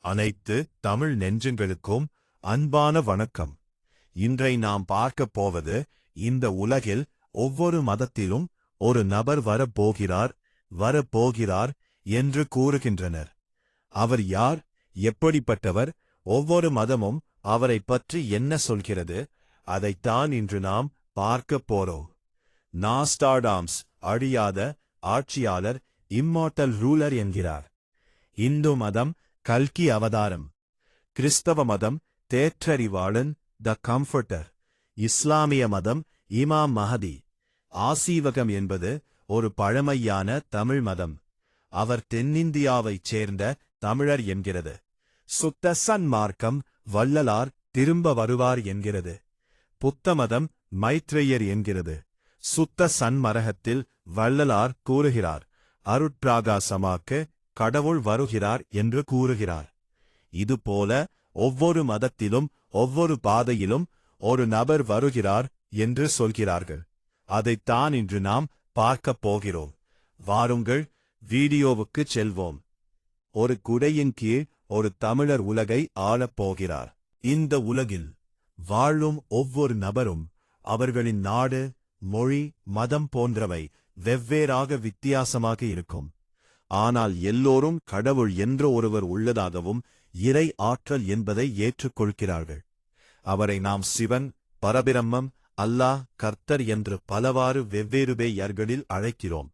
அனைத்து தமிழ் நெஞ்சங்களுக்கும் அன்பான வணக்கம். இன்றை நாம் பார்க்கப் போவது, இந்த உலகில் ஒவ்வொரு மதத்திலும் ஒரு நபர் வரப்போகிறார் என்று கூறுகின்றனர். அவர் யார், எப்படிப்பட்டவர், ஒவ்வொரு மதமும் அவரைப் பற்றி என்ன சொல்கிறது, அதைத்தான் இன்று நாம் பார்க்கப் போறோம். நாஸ்டாடாம்ஸ் அழியாத ஆட்சியாளர், இம்மார்ட்டல் ரூலர் என்கிறார். இந்து மதம் கல்கி அவதாரம். கிறிஸ்தவ மதம் தேற்றறிவாளன், த கம்ஃபர்டர். இஸ்லாமிய மதம் இமாம் மஹதி. ஆசீவகம் என்பது ஒரு பழமையான தமிழ் மதம். அவர் தென்னிந்தியாவைச் சேர்ந்த தமிழர் என்கிறது. சுத்த சன்மார்க்கம் வள்ளலார் திரும்ப வருவார் என்கிறது. புத்த மதம் மைத்ரேயர் என்கிறது. சுத்த சன்மரகத்தில் வள்ளலார் கூறுகிறார், அருட்பிராகாசமாக்க கடவுள் வருகிறார் என்று கூறுகிறார். இதுபோல ஒவ்வொரு மதத்திலும் ஒவ்வொரு பாதையிலும் ஒரு நபர் வருகிறார் என்று சொல்கிறார்கள். அதைத்தான் இன்று நாம் பார்க்கப் போகிறோம். வாருங்கள், வீடியோவுக்குச் செல்வோம். ஒரு குடையின் கீழ் ஒரு தமிழர் உலகை ஆளப் போகிறார். இந்த உலகில் வாழும் ஒவ்வொரு நபரும் அவர்களின் நாடு, மொழி, மதம் போன்றவை வெவ்வேறாக வித்தியாசமாக இருக்கும். ஆனால் எல்லோரும் கடவுள் என்ற ஒருவர் உள்ளதாகவும் இறை ஆற்றல் என்பதை ஏற்றுக்கொள்கிறார்கள். அவரை நாம் சிவன், பரபிரம்மம், அல்லாஹ், கர்த்தர் என்று பலவாறு வெவ்வேறு பெயர்களில் அழைக்கிறோம்.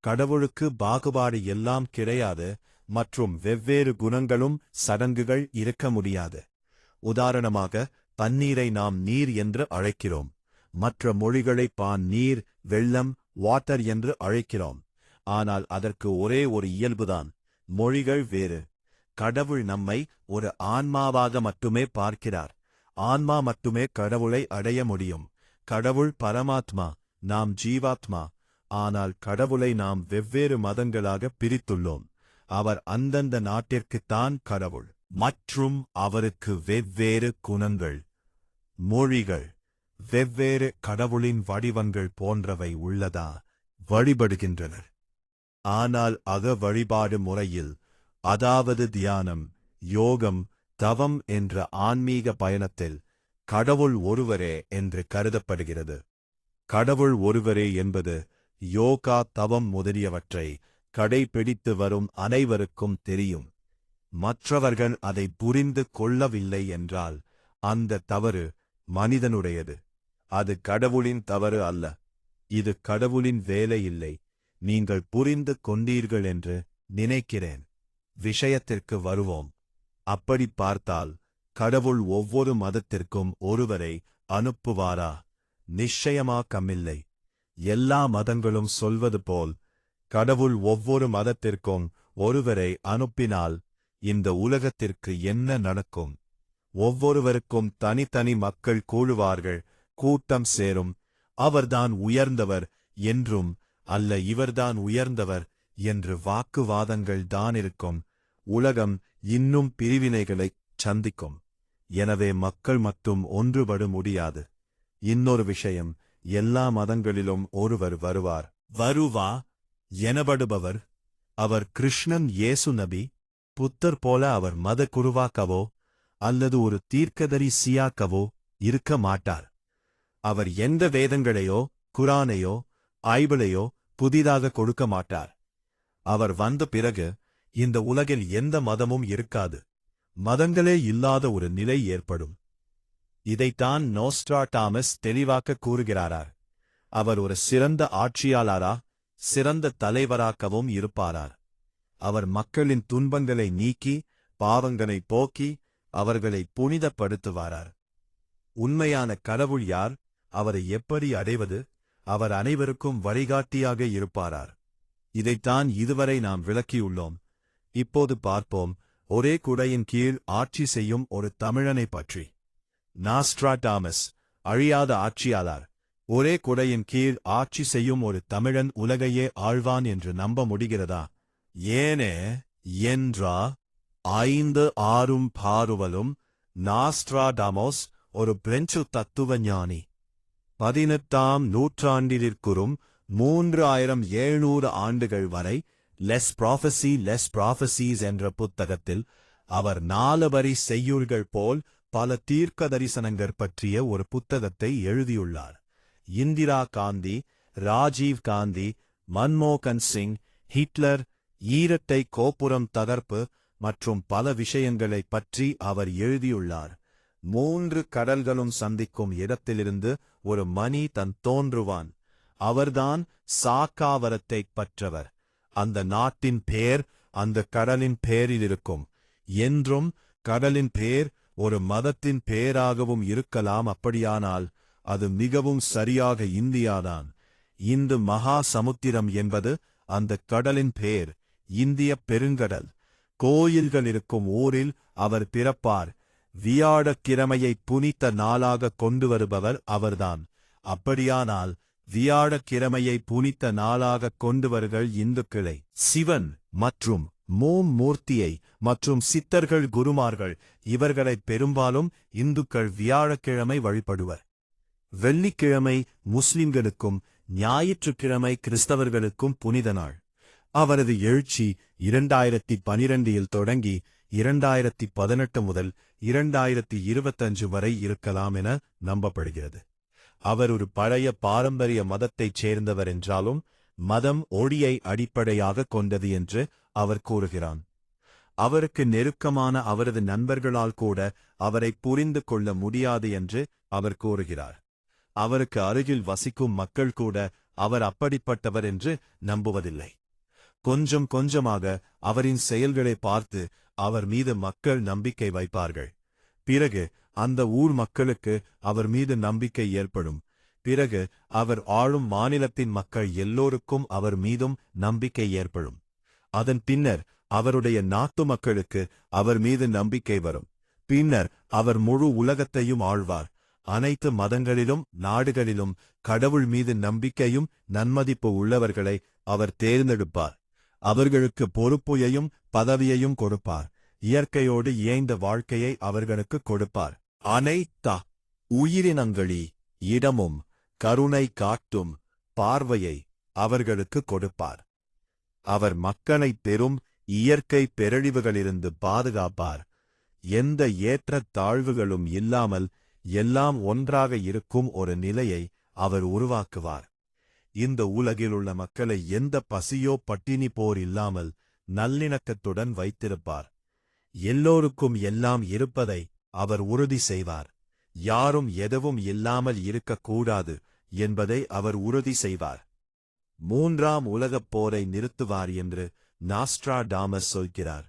கடவுளுக்கு பாகுபாடு எல்லாம் கிடையாது மற்றும் வெவ்வேறு குணங்களும் சடங்குகள் இருக்க முடியாது. உதாரணமாக, தண்ணீரை நாம் நீர் என்று அழைக்கிறோம். மற்ற மொழிகளை பான், நீர், வெள்ளம், வாட்டர் என்று அழைக்கிறோம். ஆனால் அதற்கு ஒரே ஒரு இயல்புதான், மொழிகள் வேறு. கடவுள் நம்மை ஒரு ஆன்மாவாக மட்டுமே பார்க்கிறார். ஆன்மா மட்டுமே கடவுளை அடைய முடியும். கடவுள் பரமாத்மா, நாம் ஜீவாத்மா. ஆனால் கடவுளை நாம் வெவ்வேறு மதங்களாக பிரித்துள்ளோம். அவர் அந்தந்த நாட்டிற்குத்தான் கடவுள் மற்றும் அவருக்கு வெவ்வேறு குணங்கள், மொழிகள், வெவ்வேறு கடவுளின் வடிவங்கள் போன்றவை உள்ளதா வழிபடுகின்றனர். ஆனால் வழிபாடு முறையில், அதாவது தியானம், யோகம், தவம் என்ற ஆன்மீக பயணத்தில் கடவுள் ஒருவரே என்று கருதப்படுகிறது. கடவுள் ஒருவரே என்பது யோகா, தவம் முதலியவற்றை கடைபிடித்து வரும் அனைவருக்கும் தெரியும். மற்றவர்கள் அதை புரிந்து கொள்ளவில்லை என்றால் அந்த தவறு மனிதனுடையது. அது கடவுளின் தவறு அல்ல. இது கடவுளின் வேலை இல்லை. நீங்கள் புரிந்து கொண்டீர்கள் என்று நினைக்கிறேன். விஷயத்திற்கு வருவோம். அப்படி பார்த்தால், கடவுள் ஒவ்வொரு மதத்திற்கும் ஒருவரை அனுப்புவாரா? நிச்சயமாகமில்லை. எல்லா மதங்களும் சொல்வது போல், கடவுள் ஒவ்வொரு மதத்திற்கும் ஒருவரை அனுப்பினால் இந்த உலகத்திற்கு என்ன நடக்கும்? ஒவ்வொருவருக்கும் தனித்தனி மக்கள் கூழுவார்கள், கூட்டம் சேரும். அவர்தான் உயர்ந்தவர் என்றும் அல்ல, இவர்தான் உயர்ந்தவர் என்று வாக்குவாதங்கள் தானிருக்கும். உலகம் இன்னும் பிரிவினைகளைச் சந்திக்கும். எனவே மக்கள் மட்டும் ஒன்றுபட முடியாது. இன்னொரு விஷயம், எல்லா மதங்களிலும் ஒருவர் வருவா எனப்படுபவர். அவர் கிருஷ்ணன், இயேசு நபி, புத்தர் போல அவர் மத குருவாக்கவோ அல்லது ஒரு தீர்க்கதரிசியாக்கவோ இருக்க மாட்டார். அவர் எந்த வேதங்களையோ, குரானையோ, ஐபிளையோ புதிதாக கொடுக்க மாட்டார். அவர் வந்த பிறகு இந்த உலகில் எந்த மதமும் இருக்காது. மதங்களே இல்லாத ஒரு நிலை ஏற்படும். இதைத்தான் நோஸ்ட்ராடாமஸ் தெளிவாக கூறுகிறாரார். அவர் ஒரு சிறந்த ஆட்சியாளரா, சிறந்த தலைவராகவும் இருப்பாரார். அவர் மக்களின் துன்பங்களை நீக்கி, பாவங்களை போக்கி, அவர்களை புனிதப்படுத்துவாரார். உண்மையான கடவுள் யார்? அவரை எப்படி அடைவது? அவர் அனைவருக்கும் வழிகாட்டியாக இருப்பாரார். இதைத்தான் இதுவரை நாம் விளக்கியுள்ளோம். இப்போது பார்ப்போம், ஒரே குடையின் கீழ் ஆட்சி செய்யும் ஒரு தமிழனை பற்றி. நாஸ்ட்ராடாமஸ் அழியாத ஆட்சியாளர். ஒரே குடையின் கீழ் ஆட்சி செய்யும் ஒரு தமிழன் உலகையே ஆழ்வான் என்று நம்ப முடிகிறதா? ஏனே என்றா 5 பாருவலும். நாஸ்ட்ராடாமோஸ் ஒரு பிரெஞ்சு தத்துவ ஞானி. 18ஆம் நூற்றாண்டிலிருக்கும் 3700 ஆண்டுகள் வரை லெஸ் ப்ராஃபசீஸ் என்ற புத்தகத்தில் அவர் 4 வரி செய்யுள்கள் போல் பல தீர்க்க தரிசனங்கள் பற்றிய ஒரு புத்தகத்தை எழுதியுள்ளார். இந்திரா காந்தி, ராஜீவ் காந்தி, மன்மோகன் சிங், ஹிட்லர், ஈரட்டை கோபுரம் தகர்ப்பு மற்றும் பல விஷயங்களைப் பற்றி அவர் எழுதியுள்ளார். 3 கடல்களும் சந்திக்கும் இடத்திலிருந்து ஒரு மணி தோன்றுவான். அவர்தான் சாக்காவரத்தைப் பற்றவர். அந்த நாட்டின் பேர் அந்த கடலின் பேரிலிருக்கும். என்றும் கடலின் பேர் ஒரு மதத்தின் பேராகவும் இருக்கலாம். அப்படியானால் அது மிகவும் சரியாக இந்தியாதான். இந்து மகா சமுத்திரம் என்பது அந்த கடலின் பேர். இந்திய பெருங்கடல். கோயில்கள் இருக்கும் ஊரில் அவர் பிறப்பார். வியாழக்கிழமையை புனித நாளாக கொண்டு வருபவர் அவர்தான். அப்படியானால் வியாழக்கிழமையை புனித நாளாக கொண்டுவர்கள் இந்துக்களை. சிவன் மற்றும் மூர்த்தியை மற்றும் சித்தர்கள் குருமார்கள் இவர்களை பெரும்பாலும் இந்துக்கள் வியாழக்கிழமை வழிபடுவர். வெள்ளிக்கிழமை முஸ்லிம்களுக்கும் ஞாயிற்றுக்கிழமை கிறிஸ்தவர்களுக்கும் புனித நாள். அவரது எழுச்சி 2012 தொடங்கி 2018 முதல் 2025 வரை இருக்கலாம் என நம்பப்படுகிறது. அவர் ஒரு பழைய பாரம்பரிய மதத்தைச் சேர்ந்தவர் என்றாலும் மதம் ஒளியை அடிப்படையாக கொண்டது என்று அவர் கூறுகிறான். அவருக்கு நெருக்கமான அவரது நண்பர்களால் கூட அவரை புரிந்து கொள்ள முடியாது என்று அவர் கூறுகிறார். அவருக்கு அருகில் வசிக்கும் மக்கள் கூட அவர் அப்படிப்பட்டவர் என்று நம்புவதில்லை. கொஞ்சம் கொஞ்சமாக அவரின் செயல்களை பார்த்து அவர் மீது மக்கள் நம்பிக்கை வைப்பார்கள். பிறகு அந்த ஊர் மக்களுக்கு அவர் மீது நம்பிக்கை ஏற்படும். பிறகு அவர் ஆளும் மாநிலத்தின் மக்கள் எல்லோருக்கும் அவர் மீதும் நம்பிக்கை ஏற்படும். அதன் பின்னர் அவருடைய நாட்டு மக்களுக்கு அவர் மீது நம்பிக்கை வரும். பின்னர் அவர் முழு உலகத்தையும் ஆழ்வார். அனைத்து மதங்களிலும் நாடுகளிலும் கடவுள் மீது நம்பிக்கையும் நன்மதிப்பு உள்ளவர்களை அவர் தேர்ந்தெடுப்பார். அவர்களுக்கு பொறுப்பையும் பதவியையும் கொடுப்பார். இயற்கையோடு இயைந்த வாழ்க்கையை அவர்களுக்கு கொடுப்பார். அனைத்து உயிரினங்களி இடமும் கருணை காட்டும் பார்வையை அவர்களுக்கு கொடுப்பார். அவர் மக்களை பெரும் இயற்கை பேரழிவுகளிலிருந்து பாதுகாப்பார். எந்த ஏற்ற தாழ்வுகளும் இல்லாமல் எல்லாம் ஒன்றாக இருக்கும் ஒரு நிலையை அவர் உருவாக்குவார். இந்த உலகிலுள்ள மக்களை எந்த பசியோ பட்டினி போர் இல்லாமல் நல்லிணக்கத்துடன் வைத்திருப்பார். எல்லோருக்கும் எல்லாம் இருப்பதை அவர் உறுதி செய்வார். யாரும் எதுவும் இல்லாமல் இருக்கக்கூடாது என்பதை அவர் உறுதி செய்வார். 3ஆம் உலகப் போரை நிறுத்துவார் என்று நாஸ்ட்ராடாமஸ் சொல்கிறார்.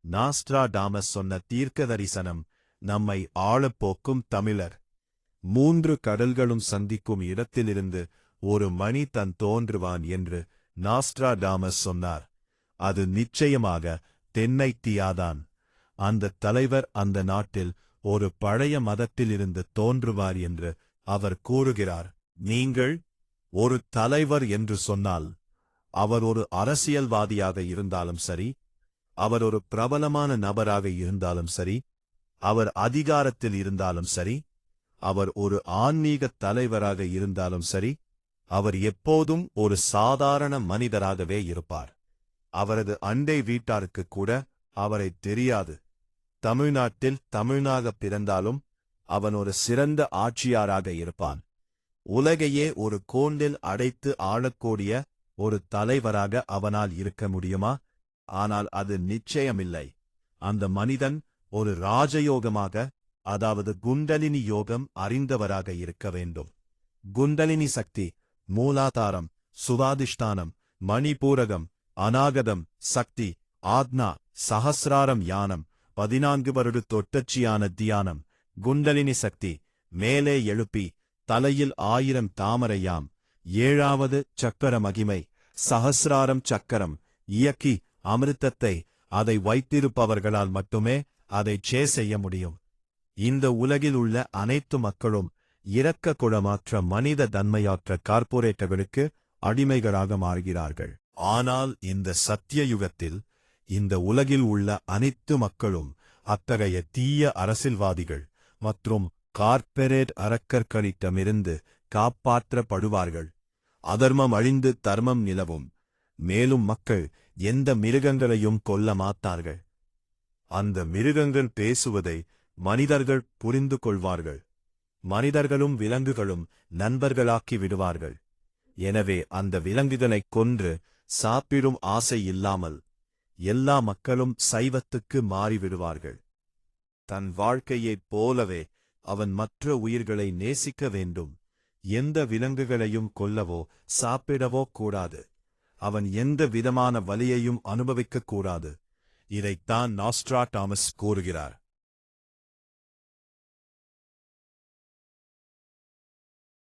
நாஸ்ட்ராடாமஸ் சொன்ன தீர்க்க தரிசனம் நம்மை ஆளப்போக்கும் தமிழர். 3 கடல்களும் சந்திக்கும் இடத்திலிருந்து ஒரு மணி தோன்றுவான் என்று நாஸ்ட்ராடாமஸ் சொன்னார். அது நிச்சயமாக தென்னைத்தியாதான். அந்த தலைவர் அந்த நாட்டில் ஒரு பழைய மதத்திலிருந்து தோன்றுவார் என்று அவர் கூறுகிறார். நீங்கள் ஒரு தலைவர் என்று சொன்னால் அவர் ஒரு அரசியல்வாதியாக இருந்தாலும் சரி, அவர் ஒரு பிரபலமான நபராக இருந்தாலும் சரி, அவர் அதிகாரத்தில் இருந்தாலும் சரி, அவர் ஒரு ஆன்மீக தலைவராக இருந்தாலும் சரி, அவர் எப்போதும் ஒரு சாதாரண மனிதராகவே இருப்பார். அவரது அண்டை வீட்டாருக்கு கூட அவரை தெரியாது. தமிழ்நாட்டில் தமிழனாக பிறந்தாலும் அவன் ஒரு சிறந்த ஆட்சியாராக இருப்பான். உலகையே ஒரு கூண்டில் அடைத்து ஆளக்கூடிய ஒரு தலைவராக அவனால் இருக்க முடியுமா? ஆனால் அது நிச்சயமில்லை. அந்த மனிதன் ஒரு ராஜயோகமாக, அதாவது குண்டலினி யோகம் அறிந்தவராக இருக்க வேண்டும். குண்டலினி சக்தி மூலாதாரம், சுவாதிஷ்டானம், மணிபூரகம், அநாகதம் சக்தி, ஆக்னா, சஹசிராரம் யானம், 14 வருட தொட்டச்சியான தியானம். குண்டலினி சக்தி மேலே எழுப்பி தலையில் 1000 தாமரையாம். 7வது சக்கர மகிமை சஹசிராரம் சக்கரம். இயக்கி அமிர்தத்தை அதை வைத்திருப்பவர்களால் மட்டுமே அதைச் செய்ய முடியும். இந்த உலகில் உள்ள அனைத்து மக்களும் இரக்க குணமற்ற மனித தன்மையற்ற கார்ப்பரேட்டுகளுக்கு அடிமைகளாக மாறுகிறார்கள். ஆனால் இந்த சத்திய யுகத்தில் இந்த உலகில் உள்ள அனைத்து மக்களும் அத்தகைய தீய அரசியல்வாதிகள் மற்றும் கார்ப்பரேட் அரக்கர்களிடமிருந்து காப்பாற்றப்படுவார்கள். அதர்மம் அழிந்து தர்மம் நிலவும். மேலும் மக்கள் எந்த மிருகங்களையும் கொல்ல மாட்டார்கள். அந்த மிருகங்கள் பேசுவதை மனிதர்கள் புரிந்து கொள்வார்கள். மனிதர்களும் விலங்குகளும் நண்பர்களாக்கி விடுவார்கள். எனவே அந்த விலங்குகளைக் கொன்று சாப்பிடும் ஆசை இல்லாமல் எல்லா மக்களும் சைவத்துக்கு மாறிவிடுவார்கள். தன் வாழ்க்கையைப் போலவே அவன் மற்ற உயிர்களை நேசிக்க வேண்டும். எந்த விலங்குகளையும் கொல்லவோ சாப்பிடவோ கூடாது. அவன் எந்த விதமான வலியையும் அனுபவிக்கக் கூடாது. இதைத்தான் நாஸ்ட்ராடாமஸ் கூறுகிறார்.